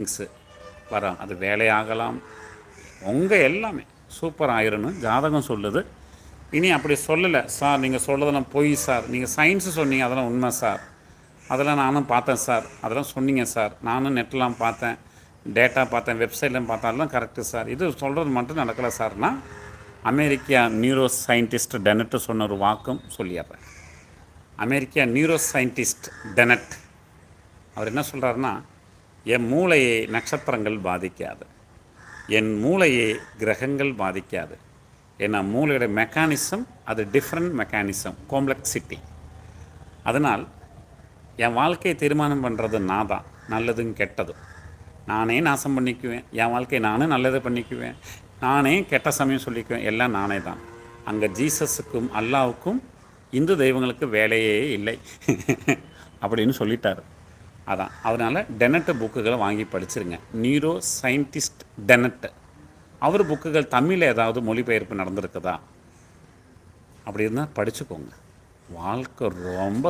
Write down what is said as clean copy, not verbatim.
Things வரோம். அது வேலையாகலாம், உங்கள் எல்லாமே சூப்பர் ஆயிரும்னு ஜாதகம் சொல்லுது. இனி அப்படி சொல்லலை சார், நீங்கள் சொல்கிறதெல்லாம் பொய் சார், நீங்கள் சயின்ஸு சொன்னீங்க அதெல்லாம் உண்மை சார், அதெல்லாம் நானும் பார்த்தேன் சார், அதெல்லாம் சொன்னீங்க சார், நானும் நெட்லாம் பார்த்தேன், டேட்டா பார்த்தேன், வெப்சைட்லாம் பார்த்தேன், அதெல்லாம் கரெக்டு சார், இது சொல்கிறது மட்டும் நடக்கலை சார்னா அமெரிக்கா நியூரோ சயின்டிஸ்ட் டெனட்டு சொன்ன ஒரு வாக்கும் சொல்லிடுறேன். அமெரிக்கா நியூரோ சயின்டிஸ்ட் டெனட் அவர் என்ன சொல்கிறாருன்னா, என் மூளையை நட்சத்திரங்கள் பாதிக்காது, என் மூளையை கிரகங்கள் பாதிக்காது, ஏன்னா மூளையோட மெக்கானிசம் அது டிஃப்ரெண்ட் மெக்கானிசம், காம்ப்ளெக்சிட்டி. அதனால் என் வாழ்க்கையை தீர்மானம் பண்ணுறது நான் தான், நல்லதும் கெட்டதும் நானே நாசம் பண்ணிக்குவேன், என் வாழ்க்கையை நானே நல்லது பண்ணிக்குவேன், நானே கெட்ட சமயம் சொல்லிக்குவேன், எல்லாம் நானே தான். அங்கே ஜீசஸுக்கும் அல்லாவுக்கும் இந்து தெய்வங்களுக்கு வேலையே இல்லை அப்படின்னு சொல்லிட்டார். அதான் அதனால் டெனட்டு புக்குகளை வாங்கி படிச்சிருங்க. நியூரோ சயின்டிஸ்ட் டெனட்டு அவர் புக்குகள் தமிழில் ஏதாவது மொழிபெயர்ப்பு நடந்திருக்குதா அப்படி இருந்தால் படிச்சுக்கோங்க. வாழ்க்கை ரொம்ப